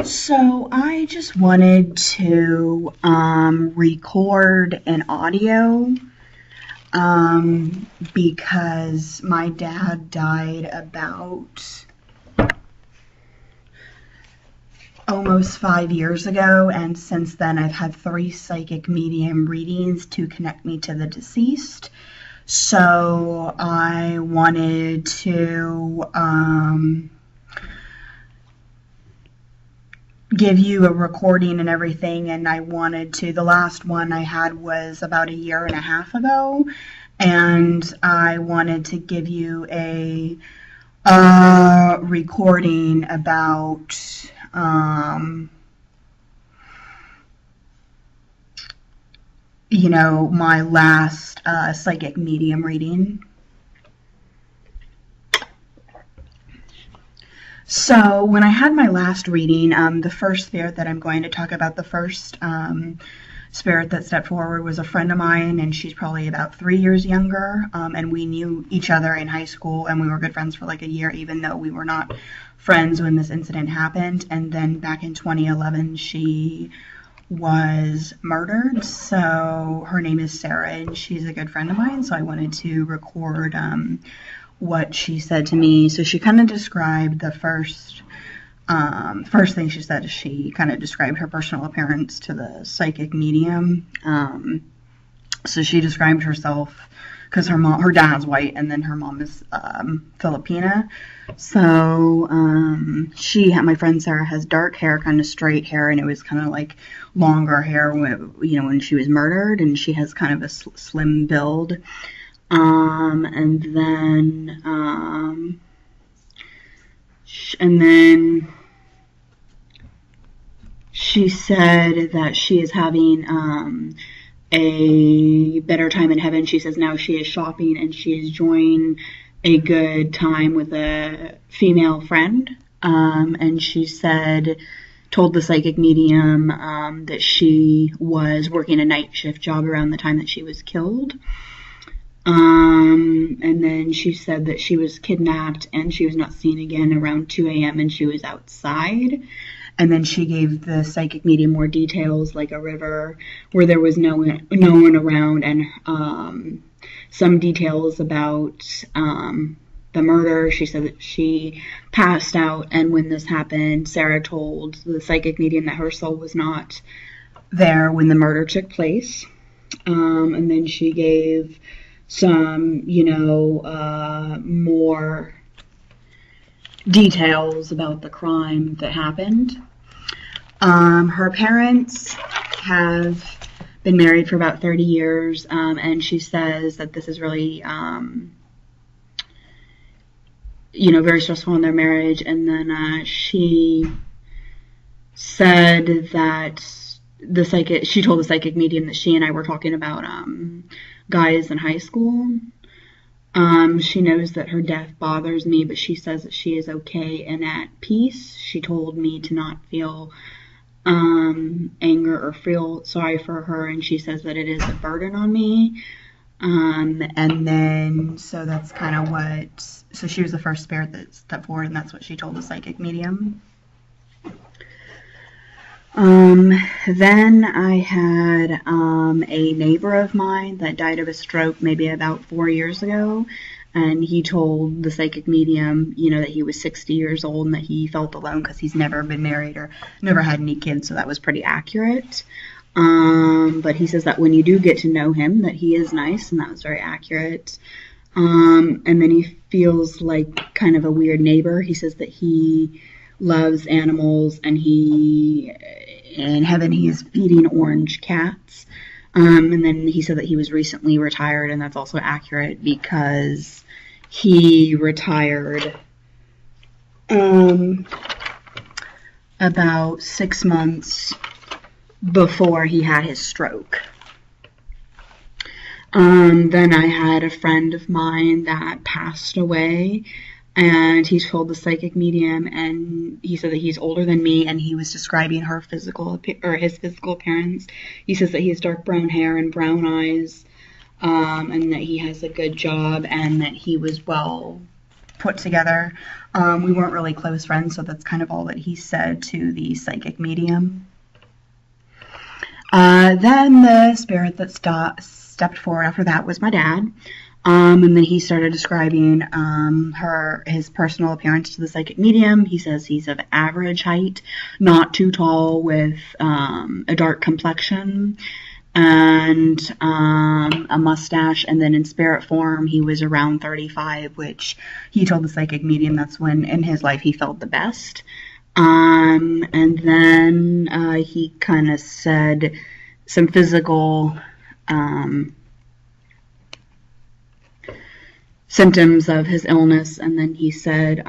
So I just wanted to record an audio because my dad died about almost 5 years ago, and since then I've had 3 psychic medium readings to connect me to the deceased. So I wanted to give you a recording and everything, and I wanted to, the last one I had was about a year and a half ago, and I wanted to give you a recording about my last psychic medium reading. So when I had my last reading, the first spirit that I'm going to talk about, the first spirit that stepped forward was a friend of mine, and she's probably about 3 years younger, and we knew each other in high school, and we were good friends for like a year, even though we were not friends when this incident happened. And then back in 2011, she was murdered. So her name is Sarah, and she's a good friend of mine, so I wanted to record what she said to me. So she kind of described the first thing she said is she kind of described her personal appearance to the psychic medium. So she described herself, because her dad's white, and then her mom is Filipina. So my friend Sarah has dark hair, kind of straight hair, and it was kind of like longer hair when she was murdered, and she has kind of a slim build. And then she said that she is having a better time in heaven. She says now she is shopping and she is enjoying a good time with a female friend. And she told the psychic medium that she was working a night shift job around the time that she was killed. And then she said that she was kidnapped and she was not seen again around 2 a.m. and she was outside. And then she gave the psychic medium more details, like a river where there was no one around, and some details about the murder. She said that she passed out, and when this happened, Sarah told the psychic medium that her soul was not there when the murder took place. And then she gave some, more details about the crime that happened. Her parents have been married for about 30 years, and she says that this is really, very stressful in their marriage. And then she said that she told the psychic medium that she and I were talking about guys in high school. She knows that her death bothers me, but she says that she is okay and at peace. She told me to not feel anger or feel sorry for her, and she says that it is a burden on me. And then, so that's kind of so she was the first spirit that stepped forward, and that's what she told the psychic medium. Then I had a neighbor of mine that died of a stroke maybe about 4 years ago, and he told the psychic medium, that he was 60 years old and that he felt alone because he's never been married or never had any kids, so that was pretty accurate. But he says that when you do get to know him, that he is nice, and that was very accurate. And then he feels like kind of a weird neighbor. He says that he loves animals, and in heaven he is feeding orange cats. And then he said that he was recently retired, and that's also accurate because he retired about 6 months before he had his stroke. Then I had a friend of mine that passed away, and he told the psychic medium, and he said that he's older than me, and he was describing his physical appearance. He says that he has dark brown hair and brown eyes, and that he has a good job, and that he was well put together. We weren't really close friends, so that's kind of all that he said to the psychic medium. Then the spirit that stepped forward after that was my dad. And then he started describing his personal appearance to the psychic medium. He says he's of average height, not too tall, with a dark complexion and a mustache. And then in spirit form, he was around 35, which he told the psychic medium that's when in his life he felt the best. And then he kind of said some physical symptoms of his illness, and then he said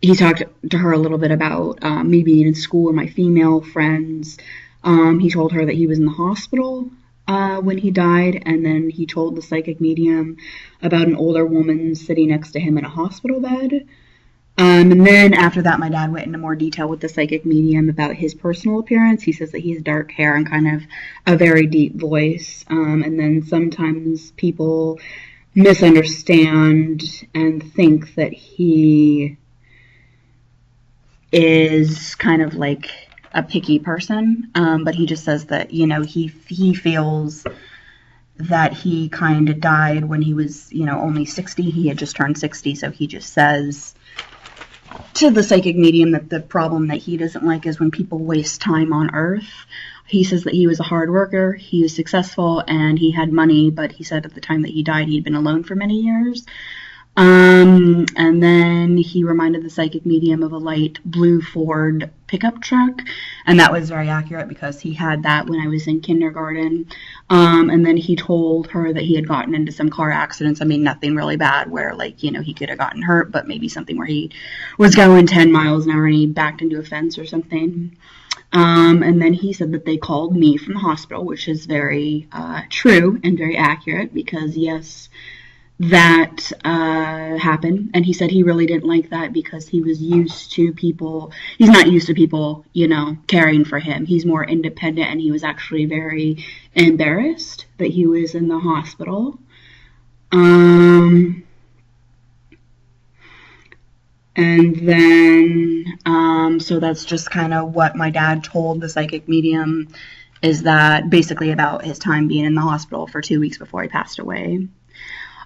he talked to her a little bit about me being in school and my female friends. He told her that he was in the hospital when he died, and then he told the psychic medium about an older woman sitting next to him in a hospital bed. And then after that, my dad went into more detail with the psychic medium about his personal appearance. He says that he has dark hair and kind of a very deep voice. And then sometimes people misunderstand and think that he is kind of like a picky person. But he just says that, he feels that he kind of died when he was, only 60. He had just turned 60, so he just says to the psychic medium that the problem that he doesn't like is when people waste time on Earth. He says that he was a hard worker, he was successful, and he had money, but he said at the time that he died, he'd been alone for many years. And then he reminded the psychic medium of a light blue Ford pickup truck, and that was very accurate because he had that when I was in kindergarten. And then he told her that he had gotten into some car accidents. I mean, nothing really bad where, he could have gotten hurt, but maybe something where he was going 10 miles an hour and he backed into a fence or something. And then he said that they called me from the hospital, which is very true and very accurate because, yes, that happened. And he said he really didn't like that because he was used to people. He's not used to people, caring for him. He's more independent, and he was actually very embarrassed that he was in the hospital. And then, so that's just kind of what my dad told the psychic medium, is that basically about his time being in the hospital for 2 weeks before he passed away.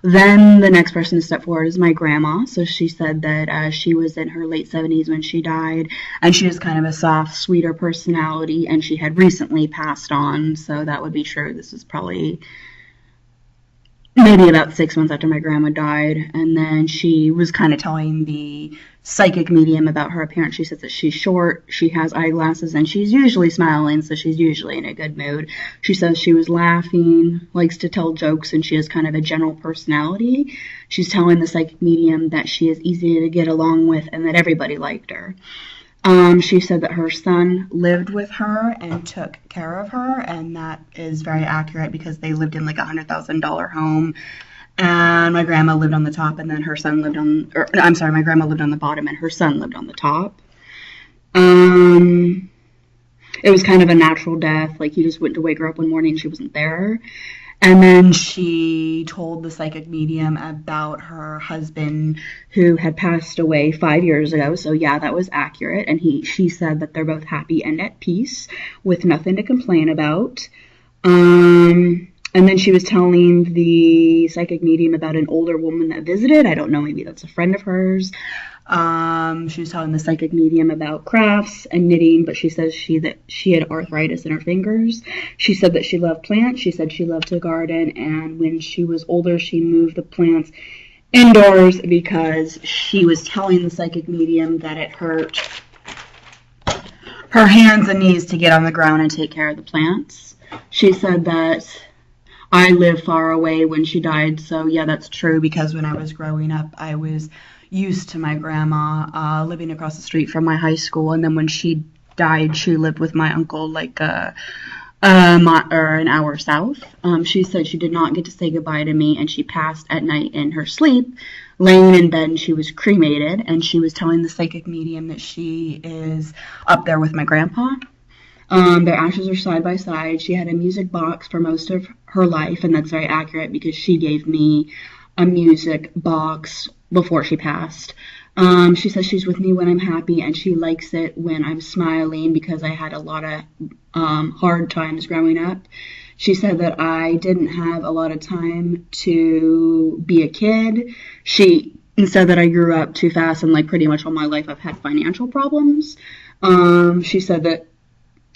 Then the next person to step forward is my grandma. So she said that she was in her late 70s when she died, and she was kind of a soft, sweeter personality, and she had recently passed on, so that would be true. This was probably maybe about 6 months after my grandma died. And then she was kind of telling the psychic medium about her appearance. She says that she's short, she has eyeglasses, and she's usually smiling, so she's usually in a good mood. She says she was laughing, likes to tell jokes, and she has kind of a general personality. She's telling the psychic medium that she is easy to get along with and that everybody liked her. She said that her son lived with her and took care of her, and that is very accurate because they lived in like $100,000 home, and my grandma lived on the top, and then her son lived on, my grandma lived on the bottom, and her son lived on the top. It was kind of a natural death, like he just went to wake her up one morning and she wasn't there. And then she told the psychic medium about her husband who had passed away 5 years ago. So yeah, that was accurate. And she said that they're both happy and at peace with nothing to complain about. And then she was telling the psychic medium about an older woman that visited. I don't know, maybe that's a friend of hers. She was telling the psychic medium about crafts and knitting, but she says that she had arthritis in her fingers. She said that she loved plants. She said she loved to garden, and when she was older, she moved the plants indoors because she was telling the psychic medium that it hurt her hands and knees to get on the ground and take care of the plants. She said that I lived far away when she died, so yeah, that's true, because when I was growing up, I was used to my grandma living across the street from my high school, and then when she died, she lived with my uncle like an hour south. She said she did not get to say goodbye to me, and she passed at night in her sleep, laying in bed, and she was cremated, and she was telling the psychic medium that she is up there with my grandpa. Their ashes are side by side. She had a music box for most of her life, and that's very accurate because she gave me a music box before she passed. She says she's with me when I'm happy, and she likes it when I'm smiling because I had a lot of hard times growing up. She said that I didn't have a lot of time to be a kid. She said that I grew up too fast, and like pretty much all my life I've had financial problems. She said that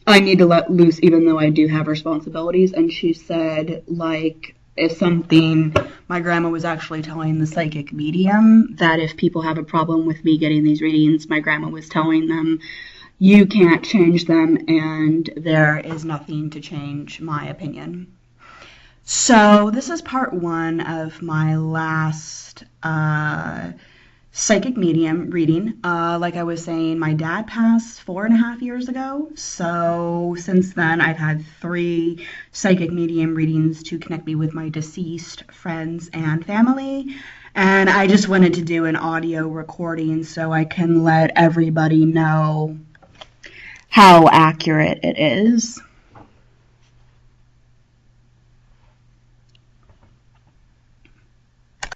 I need to let loose even though I do have responsibilities. And she said, like, if something, my grandma was actually telling the psychic medium that if people have a problem with me getting these readings, my grandma was telling them, you can't change them, and there is nothing to change my opinion. So this is part one of my last psychic medium reading. Like I was saying, my dad passed 4.5 years ago. So since then, I've had 3 psychic medium readings to connect me with my deceased friends and family. And I just wanted to do an audio recording so I can let everybody know how accurate it is.